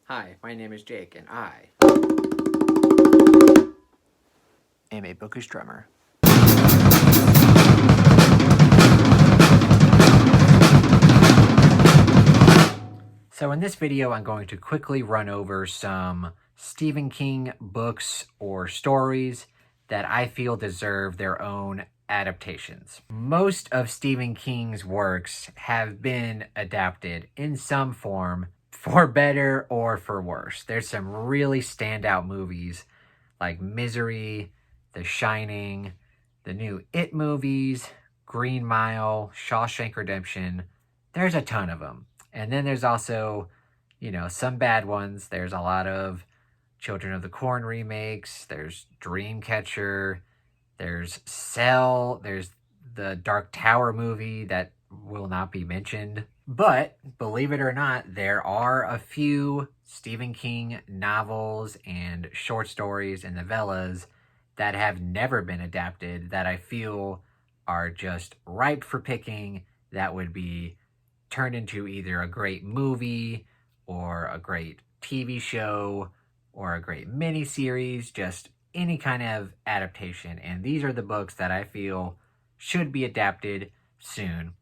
Hi, my name is Jake, and I am a bookish drummer. So in this video, I'm going to quickly run over some Stephen King books or stories that I feel deserve their own adaptations. Most of Stephen King's works have been adapted in some form, for better or for worse. There's some really standout movies like Misery, The Shining, the new It movies, Green Mile, Shawshank Redemption. There's a ton of them. And then there's also, some bad ones. There's a lot of Children of the Corn remakes. There's Dreamcatcher. There's Cell. There's the Dark Tower movie that will not be mentioned. But believe it or not, there are a few Stephen King novels and short stories and novellas that have never been adapted that I feel are just ripe for picking, that would be turned into either a great movie or a great TV show or a great miniseries, just any kind of adaptation. And these are the books that I feel should be adapted soon.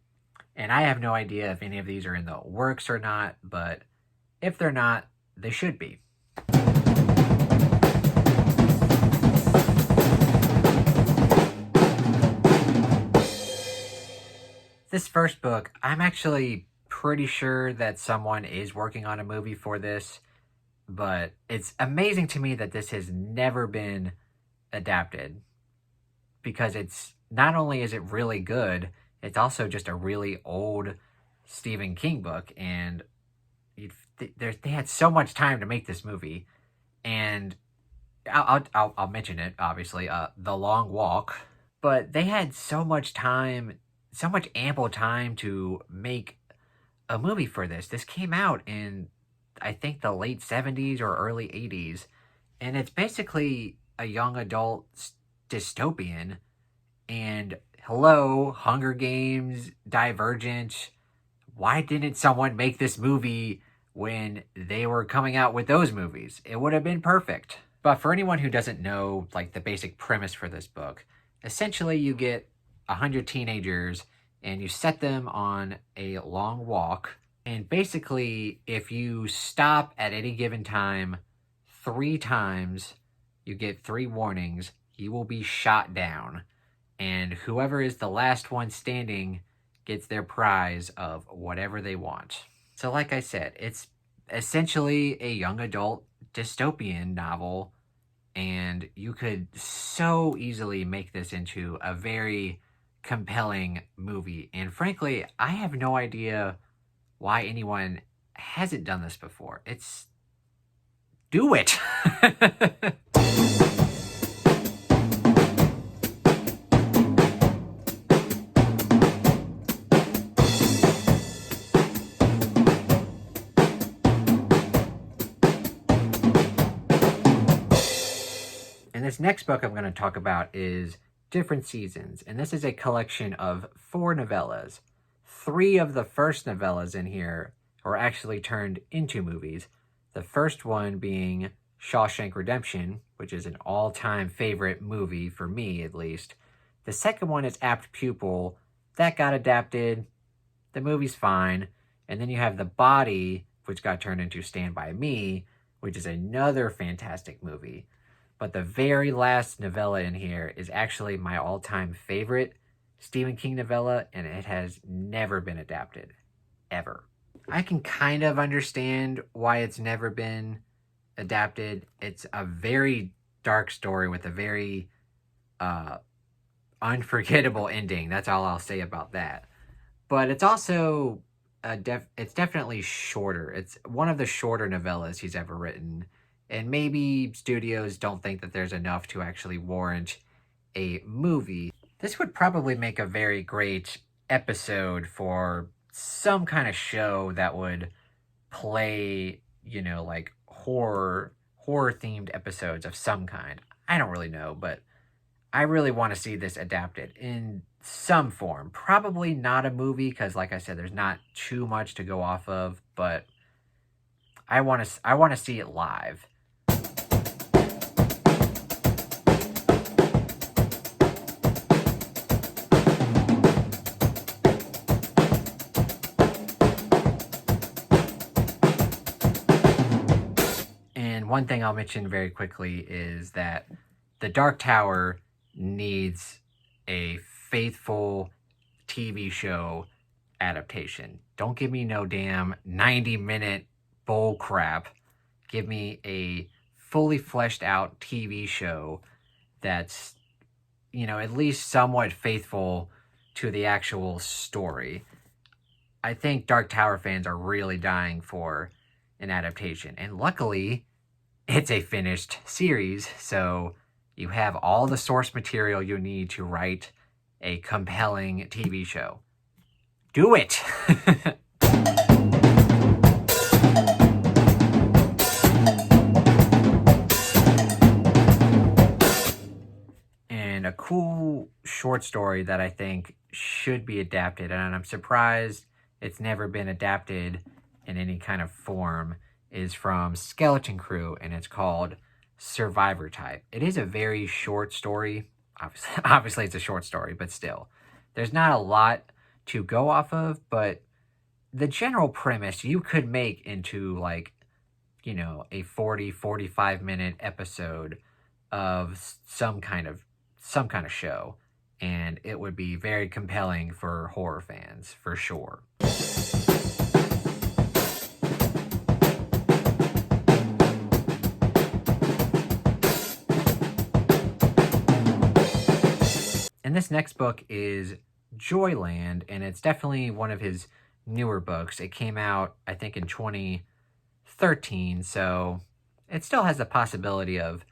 And I have no idea if any of these are in the works or not, but if they're not, they should be. This first book, I'm actually pretty sure that someone is working on a movie for this, but it's amazing to me that this has never been adapted, because it's not only is it really good, it's also just a really old Stephen King book, and they had so much time to make this movie, and I'll mention it, obviously, The Long Walk, but they had so much time, so much ample time to make a movie for this. This came out in, I think, the late 70s or early 80s, and it's basically a young adult dystopian. And hello, Hunger Games, Divergent. Why didn't someone make this movie when they were coming out with those movies? It would have been perfect. But for anyone who doesn't know, like, the basic premise for this book, essentially you get 100 teenagers and you set them on a long walk. And basically, if you stop at any given time 3 times, you get 3 warnings. You will be shot down. And whoever is the last one standing gets their prize of whatever they want. So like I said, it's essentially a young adult dystopian novel, and you could so easily make this into a very compelling movie. And frankly, I have no idea why anyone hasn't done this before. Do it. And this next book I'm going to talk about is Different Seasons. And this is a collection of 4 novellas. 3 of the first novellas in here were actually turned into movies. The first one being Shawshank Redemption, which is an all-time favorite movie for me, at least. The second one is Apt Pupil. That got adapted. The movie's fine. And then you have The Body, which got turned into Stand By Me, which is another fantastic movie. But the very last novella in here is actually my all-time favorite Stephen King novella, and it has never been adapted. Ever. I can kind of understand why it's never been adapted. It's a very dark story with a very unforgettable ending. That's all I'll say about that. But it's also it's definitely shorter. It's one of the shorter novellas he's ever written. And maybe studios don't think that there's enough to actually warrant a movie. This would probably make a very great episode for some kind of show that would play, like horror themed episodes of some kind. I don't really know, but I really want to see this adapted in some form. Probably not a movie, because like I said, there's not too much to go off of, but I want to see it live. And one thing I'll mention very quickly is that The Dark Tower needs a faithful TV show adaptation. Don't give me no damn 90-minute bull crap. Give me a fully fleshed out TV show that's, at least somewhat faithful to the actual story. I think Dark Tower fans are really dying for an adaptation. And luckily, it's a finished series, so you have all the source material you need to write a compelling TV show. Do it! And a cool short story that I think should be adapted, and I'm surprised it's never been adapted in any kind of form, is from Skeleton Crew, and it's called Survivor Type. It is a very short story. Obviously it's a short story, but still. There's not a lot to go off of, but the general premise you could make into like, a 45 minute episode of some kind of show, and it would be very compelling for horror fans for sure. And this next book is Joyland, and it's definitely one of his newer books. It came out, I think, in 2013, so it still has the possibility of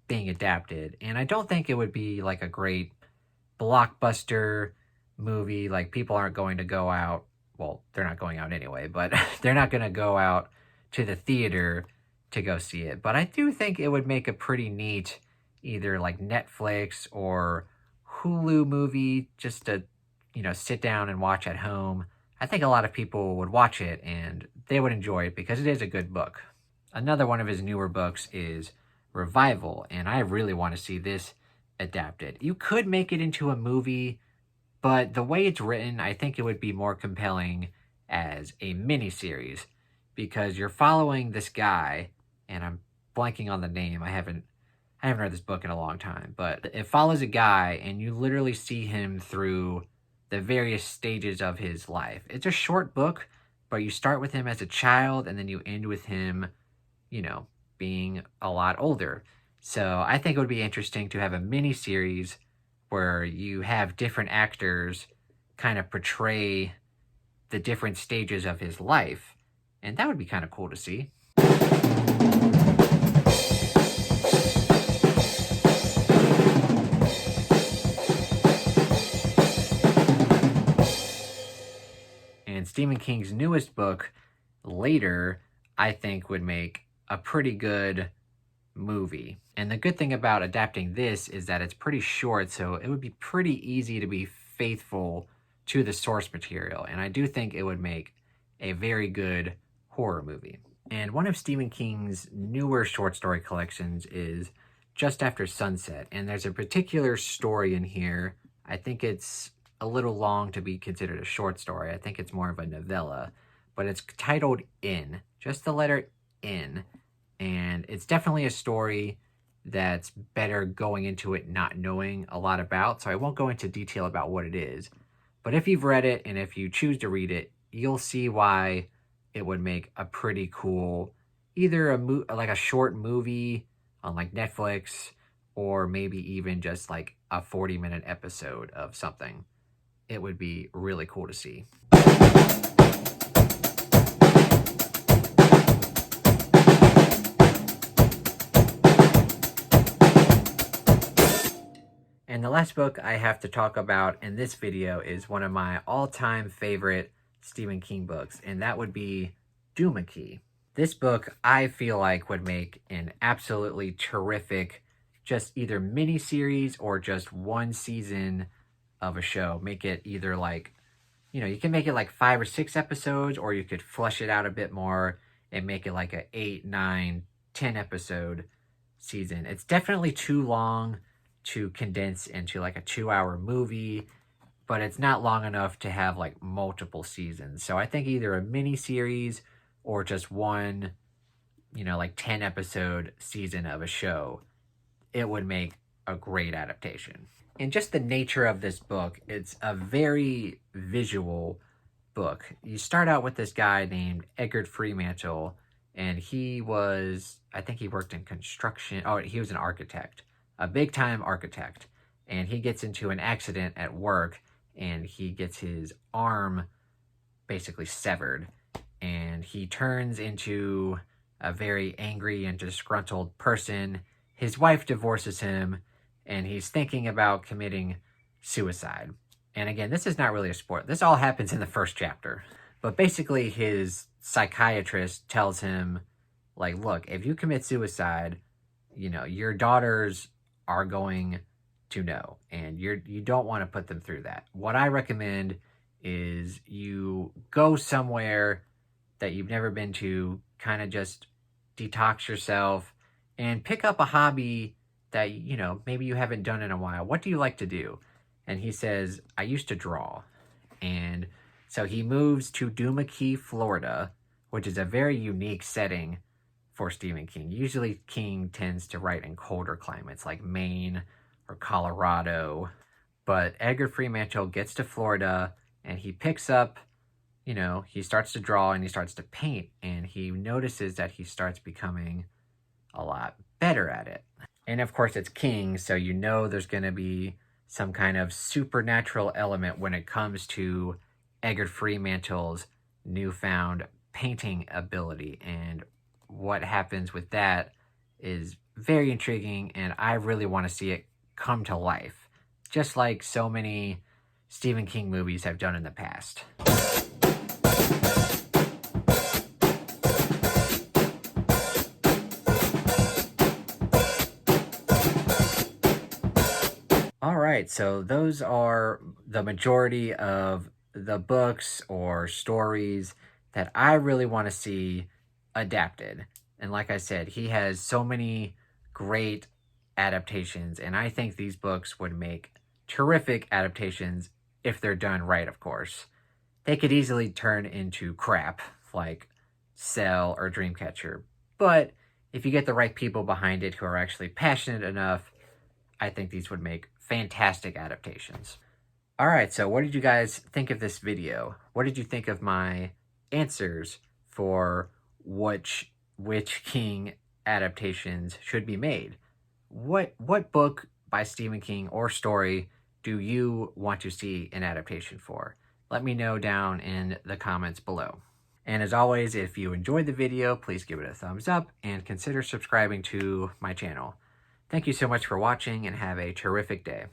being adapted. And I don't think it would be like a great blockbuster movie. Like, people aren't going to go out, well, they're not going out anyway, but they're not going to go out to the theater to go see it. But I do think it would make a pretty neat either like Netflix or Hulu movie just to, sit down and watch at home. I think a lot of people would watch it and they would enjoy it because it is a good book. Another one of his newer books is Revival, and I really want to see this adapted. You could make it into a movie, but the way it's written, I think it would be more compelling as a miniseries because you're following this guy, and I'm blanking on the name. I haven't read this book in a long time, but it follows a guy and you literally see him through the various stages of his life. It's a short book, but you start with him as a child and then you end with him, being a lot older. So I think it would be interesting to have a mini series where you have different actors kind of portray the different stages of his life. And that would be kind of cool to see. And Stephen King's newest book, Later, I think would make a pretty good movie. And the good thing about adapting this is that it's pretty short, so it would be pretty easy to be faithful to the source material. And I do think it would make a very good horror movie. And one of Stephen King's newer short story collections is Just After Sunset. And there's a particular story in here. I think it's a little long to be considered a short story. I think it's more of a novella. But it's titled In. Just the letter N. And it's definitely a story that's better going into it not knowing a lot about. So I won't go into detail about what it is. But if you've read it and if you choose to read it, you'll see why it would make a pretty cool, either like a short movie on like Netflix, or maybe even just like a 40-minute episode of something. It would be really cool to see. And the last book I have to talk about in this video is one of my all-time favorite Stephen King books, and that would be Dumaki. This book, I feel like, would make an absolutely terrific, just either mini-series or just one season of a show. Make it either like, you can make it like 5 or 6 episodes, or you could flush it out a bit more and make it like a 8, 9, 10 episode season. It's definitely too long to condense into like a 2-hour movie, but it's not long enough to have like multiple seasons. So I think either a mini series or just one, like 10 episode season of a show, it would make a great adaptation. And just the nature of this book, it's a very visual book. You start out with this guy named Edgar Freemantle, and I think he worked in construction. Oh, he was an architect, a big time architect. And he gets into an accident at work, and he gets his arm basically severed. And he turns into a very angry and disgruntled person. His wife divorces him, and he's thinking about committing suicide. And again, this is not really a spoiler. This all happens in the first chapter. But basically, his psychiatrist tells him, like, look, if you commit suicide, your daughters are going to know, and you don't want to put them through that. What I recommend is you go somewhere that you've never been to, kind of just detox yourself, and pick up a hobby that, maybe you haven't done in a while. What do you like to do? And he says, I used to draw. And so he moves to Dumaki, Florida, which is a very unique setting for Stephen King. Usually King tends to write in colder climates like Maine or Colorado. But Edgar Freemantle gets to Florida, and he picks up, he starts to draw and he starts to paint, and he notices that he starts becoming a lot better at it. And of course it's King, so there's going to be some kind of supernatural element when it comes to Edgar Fremantle's newfound painting ability. And what happens with that is very intriguing, and I really want to see it come to life, just like so many Stephen King movies have done in the past. All right, so those are the majority of the books or stories that I really want to see adapted. And like I said, he has so many great adaptations, and I think these books would make terrific adaptations if they're done right, of course. They could easily turn into crap like Cell or Dreamcatcher, but if you get the right people behind it who are actually passionate enough, I think these would make fantastic adaptations. All right, so what did you guys think of this video? What did you think of my answers for which King adaptations should be made? What book by Stephen King or story do you want to see an adaptation for? Let me know down in the comments below. And as always, if you enjoyed the video, please give it a thumbs up and consider subscribing to my channel. Thank you so much for watching, and have a terrific day.